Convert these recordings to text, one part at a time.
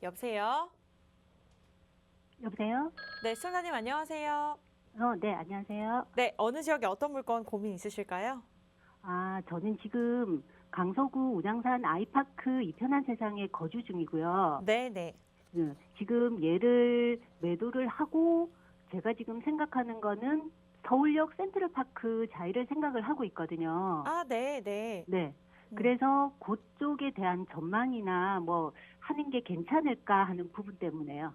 여보세요? 여보세요? 네, 시청자님 안녕하세요. 네, 안녕하세요. 네, 어느 지역에 어떤 물건 고민 있으실까요? 저는 지금 강서구 운양산 아이파크 이편한 세상에 거주 중이고요. 네. 지금 얘를 매도를 하고 제가 지금 생각하는 거는 서울역 센트럴파크 자이를 생각을 하고 있거든요. 네. 네. 그래서 그쪽에 대한 전망이나 뭐 하는 게 괜찮을까 하는 부분 때문에요.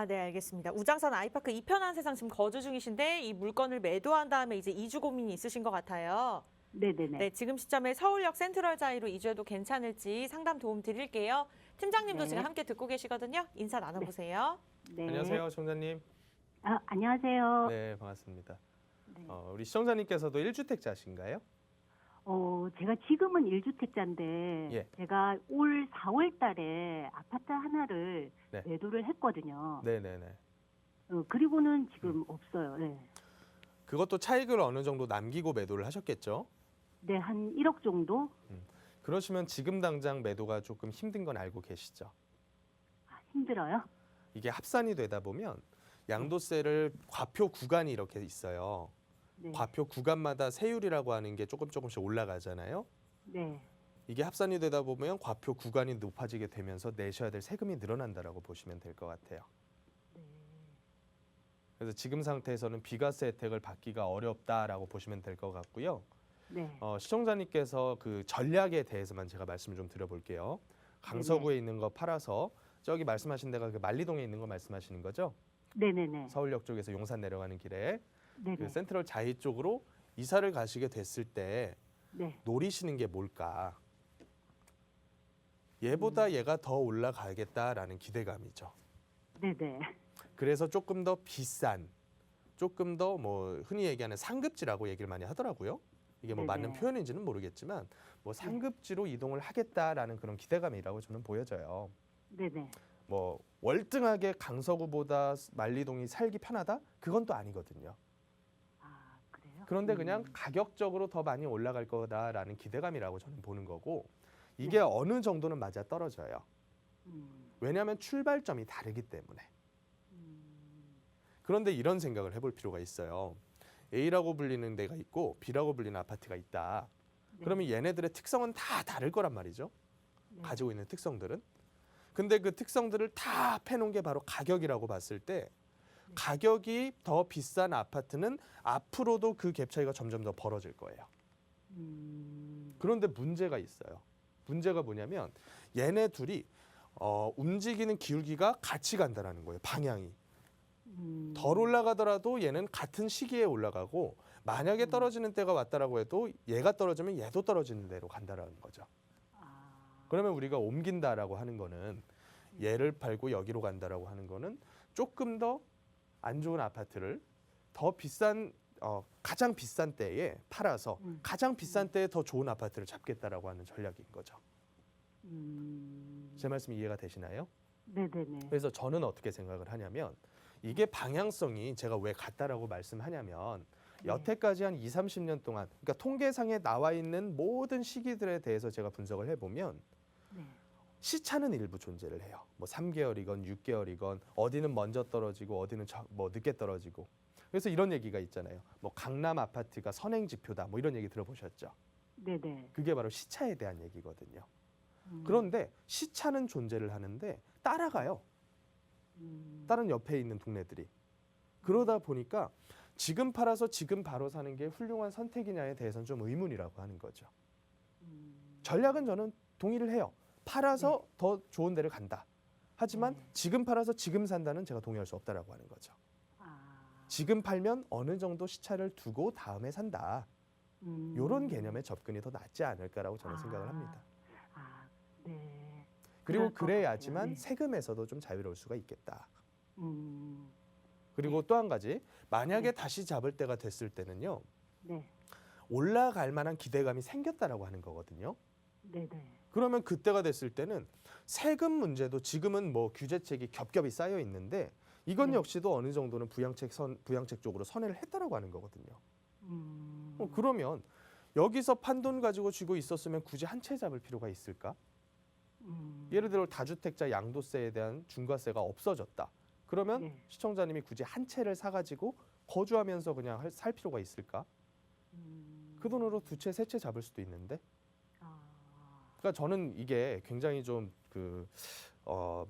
네, 알겠습니다. 우장산 아이파크 이편한 세상 지금 거주 중이신데 이 물건을 매도한 다음에 이제 이주 고민이 있으신 것 같아요. 네네네. 네, 지금 시점에 서울역 센트럴 자이로 이주해도 괜찮을지 상담 도움 드릴게요. 팀장님도 네. 지금 함께 듣고 계시거든요. 인사 나눠보세요. 네. 안녕하세요, 시청자님. 안녕하세요. 네, 반갑습니다. 네. 우리 시청자님께서도 1주택자신가요? 제가 지금은 1주택자인데, 예. 제가 올 4월 달에 아파트 하나를 네. 매도를 했거든요. 네네네. 그리고는 지금 없어요. 네. 그것도 차익을 어느 정도 남기고 매도를 하셨겠죠? 네, 한 1억 정도? 그러시면 지금 당장 매도가 조금 힘든 건 알고 계시죠? 힘들어요? 이게 합산이 되다 보면 양도세를 과표 구간이 이렇게 있어요. 네. 과표 구간마다 세율이라고 하는 게 조금씩 올라가잖아요. 네. 이게 합산이 되다 보면 과표 구간이 높아지게 되면서 내셔야 될 세금이 늘어난다라고 보시면 될 것 같아요. 네. 그래서 지금 상태에서는 비과세 혜택을 받기가 어렵다라고 보시면 될 것 같고요. 네. 시청자님께서 그 전략에 대해서만 제가 말씀을 좀 드려볼게요. 강서구에 있는 거 팔아서 저기 말씀하신 데가 그 만리동에 있는 거 말씀하시는 거죠? 네네네. 서울역 쪽에서 용산 내려가는 길에 네네. 그 센트럴 자이 쪽으로 이사를 가시게 됐을 때 네. 노리시는 게 뭘까? 얘보다 얘가 더 올라가겠다라는 기대감이죠. 네네. 그래서 조금 더 비싼, 조금 더 뭐 흔히 얘기하는 상급지라고 얘기를 많이 하더라고요. 이게 뭐 맞는 네네. 표현인지는 모르겠지만 뭐 상급지로 이동을 하겠다라는 그런 기대감이라고 저는 보여져요. 네네. 뭐 월등하게 강서구보다 만리동이 살기 편하다? 그건 또 아니거든요. 그래요? 그런데 그냥 가격적으로 더 많이 올라갈 거다라는 기대감이라고 저는 보는 거고 이게 어느 정도는 맞아 떨어져요. 왜냐하면 출발점이 다르기 때문에. 그런데 이런 생각을 해볼 필요가 있어요. A라고 불리는 데가 있고 B라고 불리는 아파트가 있다. 그러면 얘네들의 특성은 다 다를 거란 말이죠. 가지고 있는 특성들은. 근데 그 특성들을 다 패놓은 게 바로 가격이라고 봤을 때 가격이 더 비싼 아파트는 앞으로도 그 갭 차이가 점점 더 벌어질 거예요. 그런데 문제가 있어요. 문제가 뭐냐면 얘네 둘이 움직이는 기울기가 같이 간다라는 거예요. 방향이. 덜 올라가더라도 얘는 같은 시기에 올라가고 만약에 떨어지는 때가 왔다라고 해도 얘가 떨어지면 얘도 떨어지는 대로 간다라는 거죠. 그러면 우리가 옮긴다라고 하는 거는 얘를 팔고 여기로 간다라고 하는 거는 조금 더 안 좋은 아파트를 더 비싼 가장 비싼 때에 팔아서 가장 비싼 때에 더 좋은 아파트를 잡겠다라고 하는 전략인 거죠. 제 말씀이 이해가 되시나요? 네네네. 그래서 저는 어떻게 생각을 하냐면 이게 방향성이 제가 왜 같다라고 말씀하냐면 여태까지 한 20, 30년 동안 그러니까 통계상에 나와 있는 모든 시기들에 대해서 제가 분석을 해보면 시차는 일부 존재를 해요. 뭐 3개월이건 6개월이건 어디는 먼저 떨어지고 어디는 뭐 늦게 떨어지고. 그래서 이런 얘기가 있잖아요. 뭐 강남 아파트가 선행 지표다. 뭐 이런 얘기 들어보셨죠? 네네. 그게 바로 시차에 대한 얘기거든요. 그런데 시차는 존재를 하는데 따라가요. 다른 옆에 있는 동네들이. 그러다 보니까 지금 팔아서 지금 바로 사는 게 훌륭한 선택이냐에 대해서는 좀 의문이라고 하는 거죠. 전략은 저는 동의를 해요. 팔아서 더 좋은 데를 간다. 하지만 지금 팔아서 지금 산다는 제가 동의할 수 없다라고 하는 거죠. 지금 팔면 어느 정도 시차를 두고 다음에 산다. 이런 개념의 접근이 더 낫지 않을까라고 저는 생각을 합니다. 네. 그리고 그럴 것 그래야지만 같아요. 네. 세금에서도 좀 자유로울 수가 있겠다. 음, 그리고 또 한 가지, 만약에 다시 잡을 때가 됐을 때는요. 네. 올라갈 만한 기대감이 생겼다라고 하는 거거든요. 네네. 그러면 그때가 됐을 때는 세금 문제도 지금은 뭐 규제책이 겹겹이 쌓여 있는데 이건 역시도 어느 정도는 부양책 쪽으로 선회를 했다라고 하는 거거든요. 그러면 여기서 판돈 가지고 쥐고 있었으면 굳이 한 채 잡을 필요가 있을까? 예를 들어 다주택자 양도세에 대한 중과세가 없어졌다. 그러면 네. 시청자님이 굳이 한 채를 사가지고 거주하면서 그냥 살 필요가 있을까? 그 돈으로 두 채, 세 채 잡을 수도 있는데. 아, 그러니까 저는 이게 굉장히 좀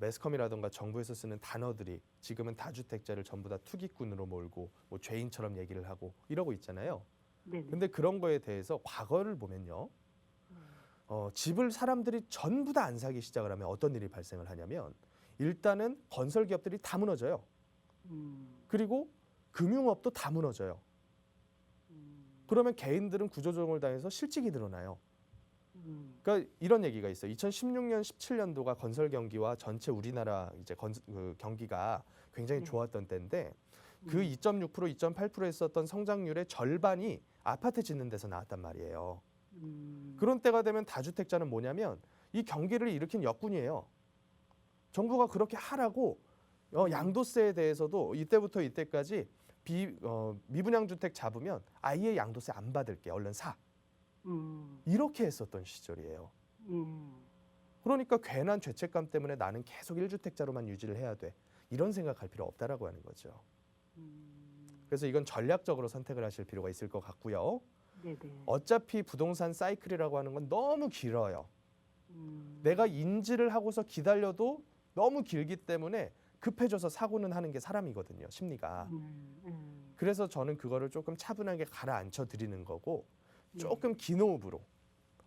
매스컴이라든가 정부에서 쓰는 단어들이 지금은 다주택자를 전부 다 투기꾼으로 몰고 뭐 죄인처럼 얘기를 하고 이러고 있잖아요. 네네. 근데 그런 거에 대해서 과거를 보면요. 집을 사람들이 전부 다 안 사기 시작을 하면 어떤 일이 발생을 하냐면 일단은 건설 기업들이 다 무너져요. 그리고 금융업도 다 무너져요. 그러면 개인들은 구조조정을 당해서 실직이 늘어나요. 그러니까 이런 얘기가 있어요. 2016년, 17년도가 건설 경기와 전체 우리나라 이제 경기가 굉장히 네. 좋았던 때인데 그 2.6%, 2.8% 했었던 성장률의 절반이 아파트 짓는 데서 나왔단 말이에요. 그런 때가 되면 다주택자는 뭐냐면 이 경기를 일으킨 역군이에요. 정부가 그렇게 하라고 양도세에 대해서도 이때부터 이때까지 미분양 주택 잡으면 아예 양도세 안 받을게 얼른 사 이렇게 했었던 시절이에요. 그러니까 괜한 죄책감 때문에 나는 계속 1주택자로만 유지를 해야 돼 이런 생각할 필요 없다라고 하는 거죠. 그래서 이건 전략적으로 선택을 하실 필요가 있을 것 같고요. 네네. 어차피 부동산 사이클이라고 하는 건 너무 길어요. 내가 인지를 하고서 기다려도 너무 길기 때문에 급해져서 사고는 하는 게 사람이거든요. 심리가. 그래서 저는 그거를 조금 차분하게 가라앉혀 드리는 거고 조금 긴 호흡으로.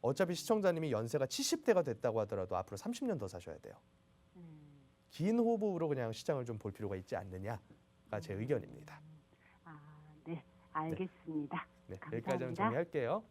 어차피 시청자님이 연세가 70대가 됐다고 하더라도 앞으로 30년 더 사셔야 돼요. 긴 호흡으로 그냥 시장을 좀 볼 필요가 있지 않느냐가 제 의견입니다. 아, 네, 알겠습니다. 네, 여기까지 좀 감사합니다. 정리할게요.